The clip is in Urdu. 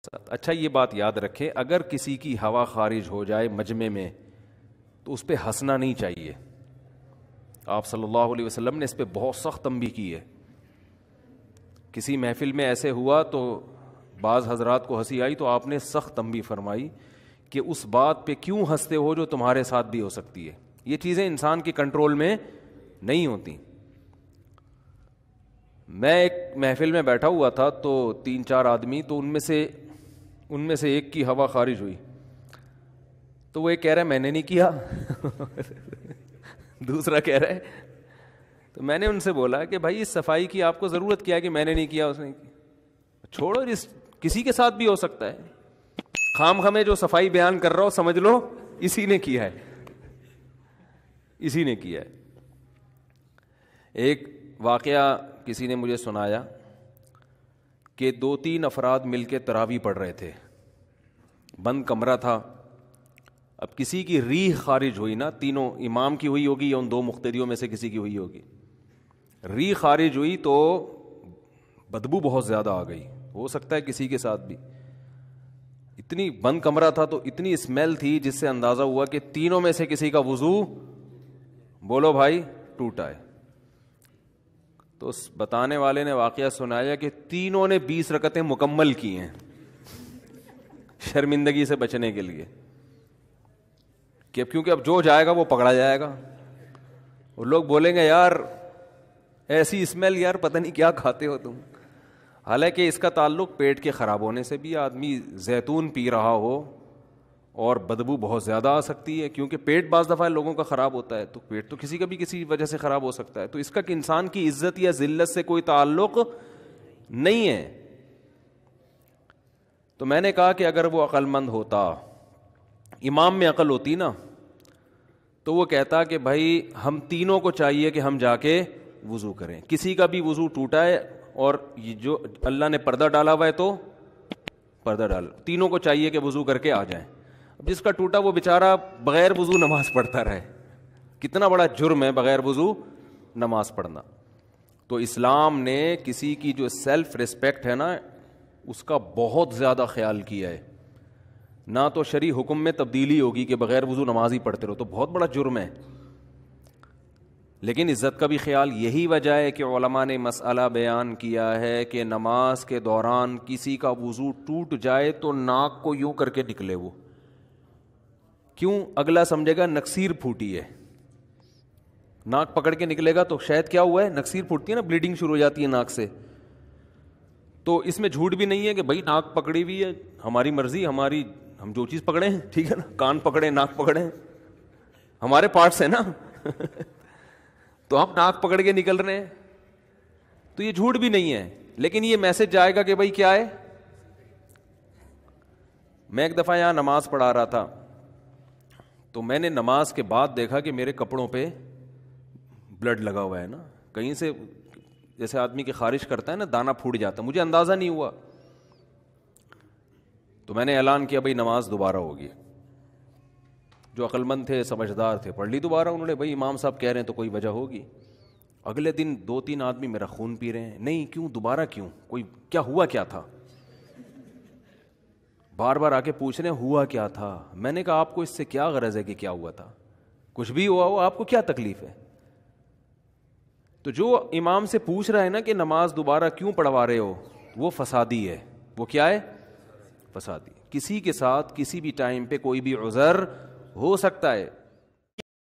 ساتھ. اچھا یہ بات یاد رکھیں, اگر کسی کی ہوا خارج ہو جائے مجمع میں تو اس پہ ہنسنا نہیں چاہیے. آپ صلی اللہ علیہ وسلم نے اس پہ بہت سخت تنبیہ کی ہے. کسی محفل میں ایسے ہوا تو بعض حضرات کو ہنسی آئی تو آپ نے سخت تنبیہ فرمائی کہ اس بات پہ کیوں ہنستے ہو جو تمہارے ساتھ بھی ہو سکتی ہے. یہ چیزیں انسان کی کنٹرول میں نہیں ہوتی. میں ایک محفل میں بیٹھا ہوا تھا تو 3-4 آدمی, تو ان میں سے ایک کی ہوا خارج ہوئی تو وہ ایک کہہ رہا ہے میں نے نہیں کیا دوسرا کہہ رہا ہے. تو میں نے ان سے بولا کہ بھائی اس صفائی کی آپ کو ضرورت کیا ہے کہ میں نے نہیں کیا, اس نے چھوڑو, کسی کے ساتھ بھی ہو سکتا ہے. خام خامے جو صفائی بیان کر رہا ہو سمجھ لو اسی نے کیا ہے, اسی نے کیا ہے. ایک واقعہ کسی نے مجھے سنایا کہ 2-3 افراد مل کے تراویح پڑھ رہے تھے, بند کمرہ تھا. اب کسی کی ریح خارج ہوئی نا, تینوں امام کی ہوئی ہوگی یا ان 2 مقتدیوں میں سے کسی کی ہوئی ہوگی, ریح خارج ہوئی تو بدبو بہت زیادہ آ گئی. ہو سکتا ہے کسی کے ساتھ بھی. اتنی بند کمرہ تھا تو اتنی اسمیل تھی جس سے اندازہ ہوا کہ تینوں میں سے کسی کا وضو بولو بھائی ٹوٹا ہے. تو اس بتانے والے نے واقعہ سنایا کہ تینوں نے 20 رکعتیں مکمل کی ہیں شرمندگی سے بچنے کے لیے, کہ کیونکہ اب جو جائے گا وہ پکڑا جائے گا. اور لوگ بولیں گے یار ایسی اسمیل, یار پتہ نہیں کیا کھاتے ہو تم. حالانکہ اس کا تعلق پیٹ کے خراب ہونے سے بھی. آدمی زیتون پی رہا ہو اور بدبو بہت زیادہ آ سکتی ہے, کیونکہ پیٹ بعض دفعہ لوگوں کا خراب ہوتا ہے, تو پیٹ تو کسی کا بھی کسی وجہ سے خراب ہو سکتا ہے. تو اس کا کہ انسان کی عزت یا ذلت سے کوئی تعلق نہیں ہے. تو میں نے کہا کہ اگر وہ عقل مند ہوتا, امام میں عقل ہوتی نا, تو وہ کہتا کہ بھائی ہم تینوں کو چاہیے کہ ہم جا کے وضو کریں. کسی کا بھی وضو ٹوٹا ہے اور یہ جو اللہ نے پردہ ڈالا ہوا ہے تو پردہ ڈال, تینوں کو چاہیے کہ وضو کر کے آ جائیں. اب جس کا ٹوٹا وہ بیچارہ بغیر وضو نماز پڑھتا رہے, کتنا بڑا جرم ہے بغیر وضو نماز پڑھنا. تو اسلام نے کسی کی جو سیلف ریسپیکٹ ہے نا اس کا بہت زیادہ خیال کیا ہے. نہ تو شرعی حکم میں تبدیلی ہوگی کہ بغیر وضو نماز ہی پڑھتے رہو, تو بہت بڑا جرم ہے, لیکن عزت کا بھی خیال. یہی وجہ ہے کہ علماء نے مسئلہ بیان کیا ہے کہ نماز کے دوران کسی کا وضو ٹوٹ جائے تو ناک کو یوں کر کے نکلے. وہ کیوں؟ اگلا سمجھے گا نکسیر پھوٹی ہے, ناک پکڑ کے نکلے گا تو شاید کیا ہوا ہے, نکسیر پھوٹتی ہے نا, بلیڈنگ شروع ہو جاتی ہے ناک سے. تو اس میں جھوٹ بھی نہیں ہے کہ بھائی ناک پکڑی ہوئی ہے, ہماری مرضی, ہم جو چیز پکڑے ہیں ٹھیک ہے نا, کان پکڑے ناک پکڑے ہمارے پارٹس ہیں نا تو ہم ناک پکڑ کے نکل رہے ہیں, تو یہ جھوٹ بھی نہیں ہے. لیکن یہ میسج جائے گا کہ بھائی کیا ہے. میں ایک دفعہ یہاں نماز پڑھا رہا تھا تو میں نے نماز کے بعد دیکھا کہ میرے کپڑوں پہ بلڈ لگا ہوا ہے نا, کہیں سے جیسے آدمی کے خارش کرتا ہے نا دانہ پھوٹ جاتا. مجھے اندازہ نہیں ہوا, تو میں نے اعلان کیا بھائی نماز دوبارہ ہوگی. جو عقل مند تھے سمجھدار تھے پڑھ لی دوبارہ. انہوں نے بھائی امام صاحب کہہ رہے ہیں تو کوئی وجہ ہوگی. اگلے دن 2-3 آدمی میرا خون پی رہے ہیں, نہیں کیوں دوبارہ کیوں, کوئی کیا ہوا کیا تھا, بار بار آ کے پوچھ رہے ہیں ہوا کیا تھا. میں نے کہا آپ کو اس سے کیا غرض ہے کہ کیا ہوا تھا, کچھ بھی ہوا ہو آپ کو کیا تکلیف ہے. تو جو امام سے پوچھ رہا ہے نا کہ نماز دوبارہ کیوں پڑھوا رہے ہو, وہ فسادی ہے. وہ کیا ہے؟ فسادی. کسی کے ساتھ کسی بھی ٹائم پہ کوئی بھی عذر ہو سکتا ہے.